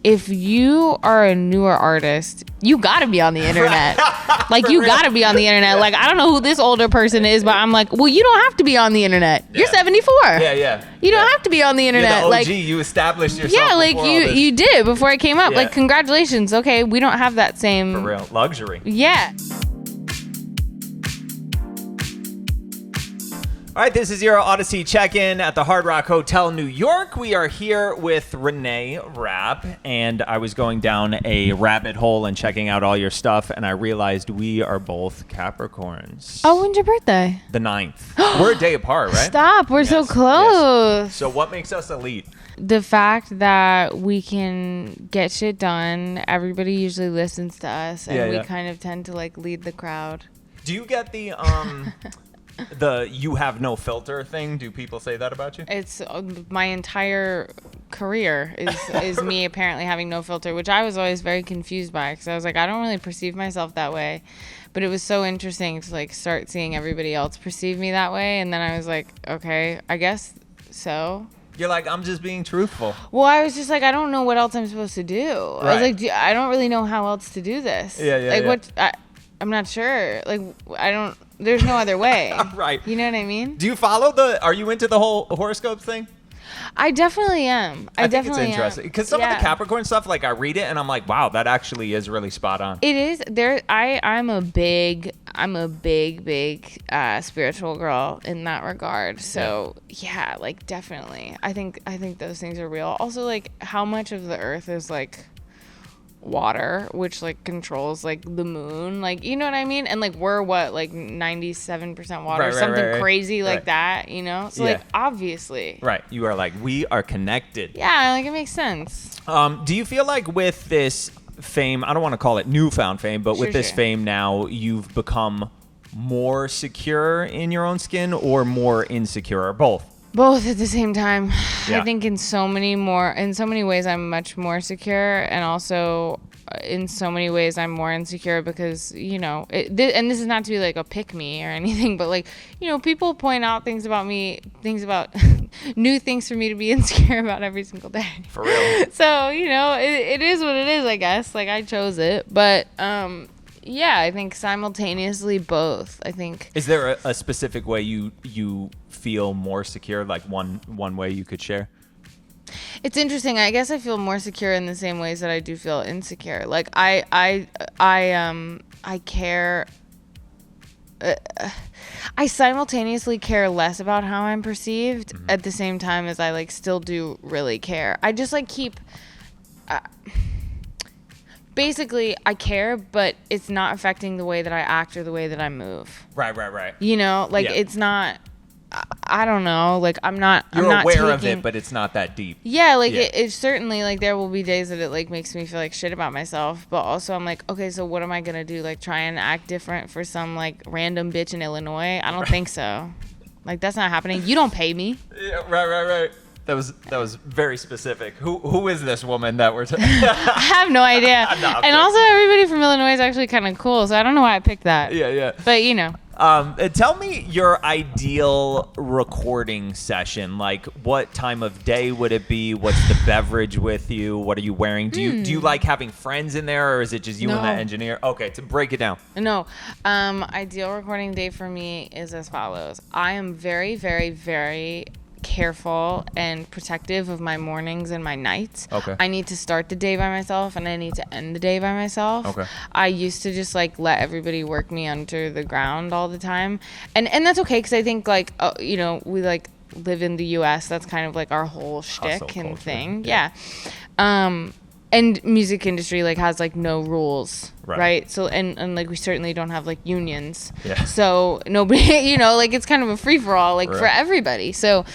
if you are a newer artist, you gotta be on the internet. Like, you gotta be on the internet. Like, I don't know who this older person is, but I'm like, well, you don't have to be on the internet. You're 74. Yeah. You don't have to be on the internet. You're the OG. Like, You established yourself. yeah, like you did before I came up. Yeah. Like, congratulations. Okay, we don't have that same For real. Luxury. Yeah. All right, this is your Audacy check-in at the Hard Rock Hotel, New York. We are here with Reneé Rapp, and I was going down a rabbit hole and checking out all your stuff, and I realized we are both Capricorns. Oh, when's your birthday? The 9th. We're a day apart, right? Stop. We're so close. Yes. So what makes us elite? The fact that we can get shit done. Everybody usually listens to us, and we kind of tend to like lead the crowd. Do you get the the you have no filter thing? Do people say that about you? It's my entire career is me apparently having no filter, which I was always very confused by, because I was like, I don't really perceive myself that way. But it was so interesting to like start seeing everybody else perceive me that way, and then I was like, okay, I guess so. You're like, I'm just being truthful. Well, I was just like, I don't know what else I'm supposed to do. Right. I was like, I don't really know how else to do this. I'm not sure. Like, there's no other way. Right. You know what I mean? Do you follow are you into the whole horoscope thing? I definitely am. I think it's interesting because some of the Capricorn stuff, like I read it and I'm like, wow, that actually is really spot on. It is. I'm a big spiritual girl in that regard. So yeah, like definitely. I think those things are real. Also, like how much of the earth is like water, which like controls like the moon, like, you know what I mean? And like we're what, like 97% water, something crazy like that, you know? So like obviously. Right. You are like, we are connected. Yeah, like it makes sense. Do you feel like with this fame, I don't want to call it newfound fame, but with this fame now, you've become more secure in your own skin or more insecure, or both? Both at the same time. Yeah. I think in so many ways I'm much more secure, and also in so many ways I'm more insecure because, you know, and this is not to be like a pick me or anything, but like, you know, people point out things about me, new things for me to be insecure about every single day. For real. So, you know, it is what it is, I guess. Like I chose it, but yeah, I think simultaneously both. I think. Is there a specific way you feel more secure? Like one way you could share? It's interesting. I guess I feel more secure in the same ways that I do feel insecure. Like I care. I simultaneously care less about how I'm perceived at the same time as I like still do really care. I just like keep. Basically, I care, but it's not affecting the way that I act or the way that I move. Right. You know, like it's not. I don't know. Like I'm not. You're aware of it, but it's not that deep. Yeah, like it's certainly like there will be days that it like makes me feel like shit about myself, but also I'm like, okay, so what am I gonna do? Like try and act different for some like random bitch in Illinois? I don't think so. Like that's not happening. You don't pay me. Yeah, right. That was very specific. Who is this woman that we're talking? I have no idea. And also everybody from Illinois is actually kind of cool, so I don't know why I picked that. Yeah. But you know. Tell me your ideal recording session. Like, what time of day would it be? What's the beverage with you? What are you wearing? Do you like having friends in there, or is it just you and the engineer? Okay, to break it down. No. Ideal recording day for me is as follows. I am very, very, very careful and protective of my mornings and my nights. Okay. I need to start the day by myself and I need to end the day by myself. Okay. I used to just like let everybody work me under the ground all the time. And that's okay, because I think like, you know, we like live in the US. That's kind of like our whole shtick and thing. Yeah. And music industry like has like no rules, right? So and like we certainly don't have like unions. Yeah. So nobody, you know, like it's kind of a free for all, like for everybody. So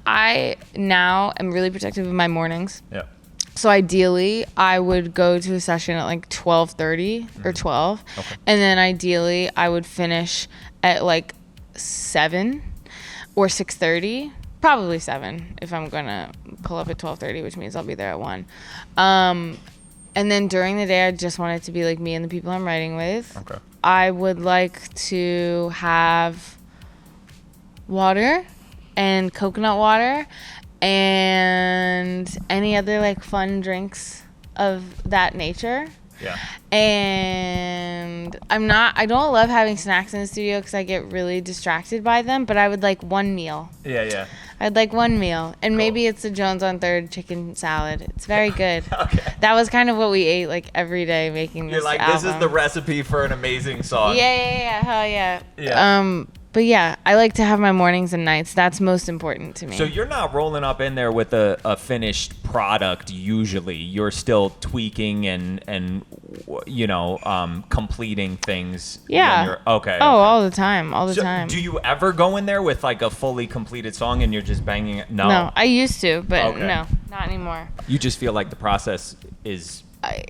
I now am really protective of my mornings. Yeah. So ideally, I would go to a session at like 12:30 or 12, and then ideally I would finish at like 7 or 6:30. Probably 7 if I'm gonna pull up at 12:30, which means I'll be there at 1. And then during the day, I just want it to be like me and the people I'm writing with. Okay. I would like to have water and coconut water and any other like fun drinks of that nature. Yeah. And I don't love having snacks in the studio because I get really distracted by them, but I would like one meal. Yeah. I'd like one meal, and Cool. maybe it's a Jones on Third chicken salad. It's very good. Okay. That was kind of what we ate like every day making this You're like, album. this is the recipe for an amazing song. Yeah, hell yeah. Yeah. But yeah, I like to have my mornings and nights. That's most important to me. So you're not rolling up in there with a finished product usually. You're still tweaking and completing things. Yeah. Okay. All the time. So time. Do you ever go in there with like a fully completed song and you're just banging it? No. No, I used to, but Okay. no, not anymore. You just feel like the process is... I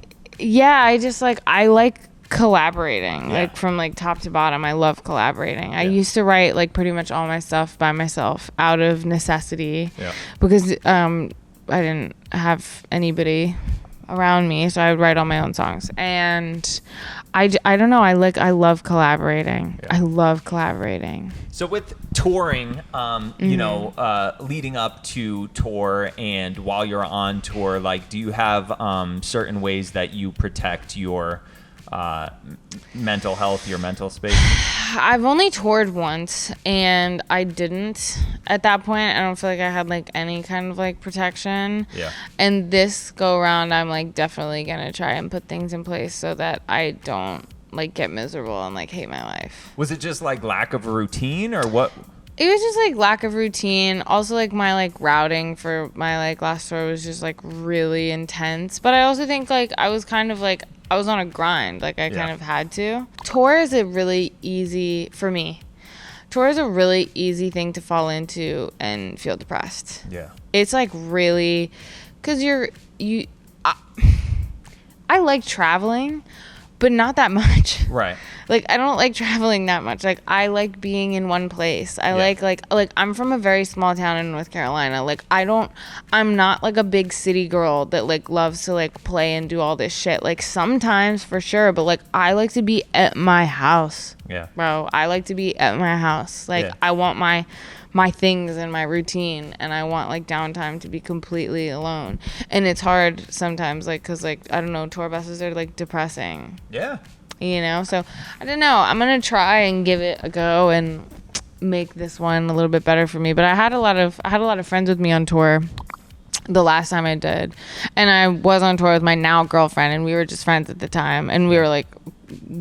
like collaborating, like from like top to bottom. I love collaborating. I used to write like pretty much all my stuff by myself out of necessity because I didn't have anybody around me, so I would write all my own songs. And I don't know, I love collaborating. I love collaborating. So with touring, leading up to tour and while you're on tour, like, do you have certain ways that you protect your mental health, your mental space? I've only toured once, and I didn't. At that point, I don't feel like I had like any kind of like protection. Yeah. And this go around, I'm like definitely gonna try and put things in place so that I don't like get miserable and like hate my life. Was it just like lack of routine or what? It was just like lack of routine. Also, like my like routing for my like last tour was just like really intense. But I also think like I was kind of like I was on a grind. Like I kind of had to. Tour is a really easy for me. Tour is a really easy thing to fall into and feel depressed. Yeah. It's like really, cause I like traveling, but not that much. Right. Like, I don't like traveling that much. Like, I like being in one place. I like I'm from a very small town in North Carolina. Like, I'm not like a big city girl that like loves to like play and do all this shit. Like, sometimes for sure, but like, I like to be at my house. Yeah. Bro, I like to be at my house. Like, I want my things and my routine, and I want like downtime to be completely alone. And it's hard sometimes, like, cause like, I don't know, tour buses are like depressing. Yeah. You know, so I don't know. I'm gonna try and give it a go and make this one a little bit better for me. But I had a lot of friends with me on tour the last time I did, and I was on tour with my now girlfriend, and we were just friends at the time, and we were like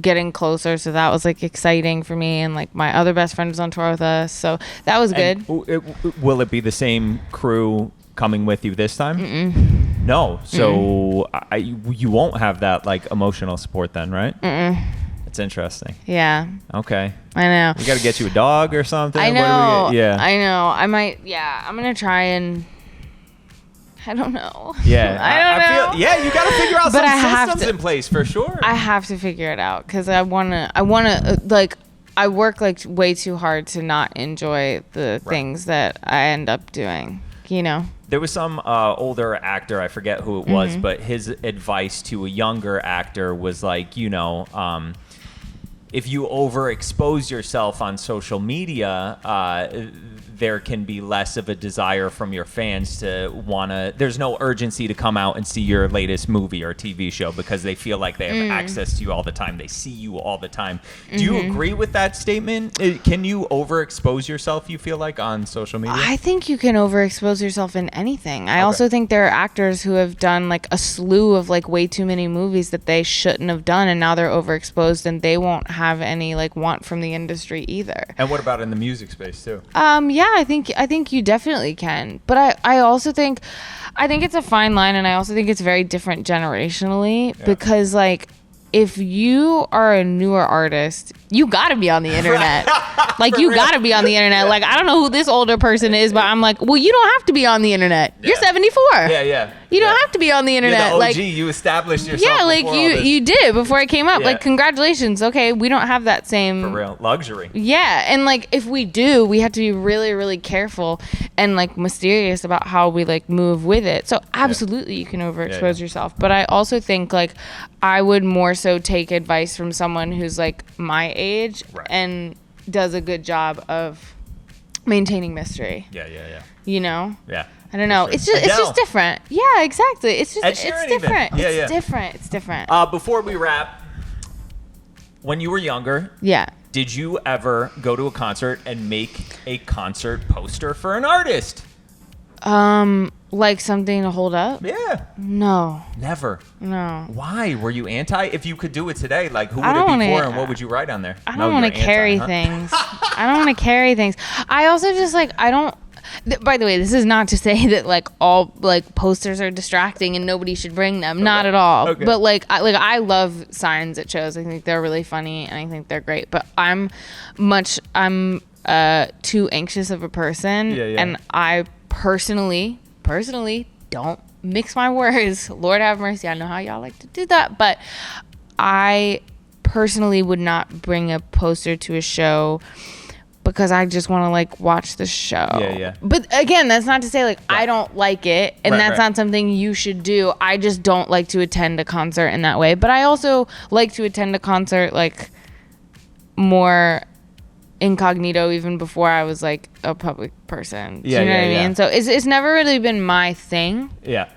getting closer, so that was like exciting for me. And like my other best friend was on tour with us, so that was good. Will it be the same crew coming with you this time? Mm-mm. No, so you won't have that like emotional support then, right? It's interesting. Yeah. Okay. I know. We got to get you a dog or something. I know. Yeah. I know. I might. Yeah. I'm gonna try and. I don't know. Yeah. I don't know. You got to figure out but some systems in place for sure. I have to figure it out because I wanna like. I work like way too hard to not enjoy the things that I end up doing. You know. There was some older actor, I forget who it was, but his advice to a younger actor was like, if you overexpose yourself on social media, there can be less of a desire from your fans to there's no urgency to come out and see your latest movie or TV show because they feel like they have access to you all the time. They see you all the time. Do you agree with that statement? Can you overexpose yourself, you feel like, on social media? I think you can overexpose yourself in anything. I also think there are actors who have done like a slew of like way too many movies that they shouldn't have done, and now they're overexposed and they won't have any like want from the industry either. And what about in the music space too? Yeah, I think you definitely can. But I also think it's a fine line, and I also think it's very different generationally because like if you are a newer artist, you gotta be on the internet. Like you gotta be on the internet. Like I don't know who this older person is, but I'm like, well, you don't have to be on the internet. You're 74. Yeah. You don't have to be on the internet. You're the OG, like you established yourself. Yeah, like you did before I came up. Yeah. Like congratulations. Okay, we don't have that same for real luxury. Yeah, and like if we do, we have to be really, really careful and like mysterious about how we like move with it. So absolutely, you can overexpose yourself. But I also think like I would more so take advice from someone who's like my age and does a good job of maintaining mystery. Yeah. You know? Yeah. I don't know. sure. It's just different. Yeah, exactly. It's just Ed Sheeran it's different. even. Yeah, it's yeah. different. It's different. Before we wrap, when you were younger, Yeah. did you ever go to a concert and make a concert poster for an artist? Like something to hold up? Yeah. No. Never. No. Why? Were you anti? If you could do it today, like who I would it don't be wanna- for and what would you write on there? I don't want to carry things. I don't want to carry things. I also just like, I don't. By the way, this is not to say that like all like posters are distracting and nobody should bring them. Not at all. Okay. But I love signs at shows. I think they're really funny and I think they're great. But I'm too anxious of a person, Yeah. and I personally don't mix my words. Lord have mercy. I know how y'all like to do that, but I personally would not bring a poster to a show because I just want to like watch the show. Yeah. But again, that's not to say like I don't like it, and Right, that's not something you should do. I just don't like to attend a concert in that way. But I also like to attend a concert like more incognito, even before I was like a public person. Do you know what I mean? So it's never really been my thing. Yeah.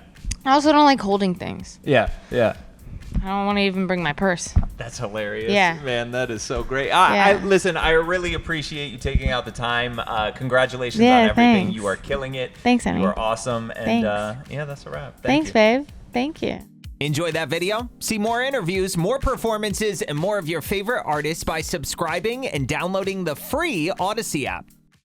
I also don't like holding things. Yeah. I don't want to even bring my purse. That's hilarious. Yeah. Man, that is so great. Yeah. Listen, I really appreciate you taking out the time. Congratulations Yeah, on everything. thanks. You are killing it. Thanks, honey. You are awesome. And Thanks. that's a wrap. Thanks, you. babe. Thank you. Enjoy that video? See more interviews, more performances, and more of your favorite artists by subscribing and downloading the free Audacy app.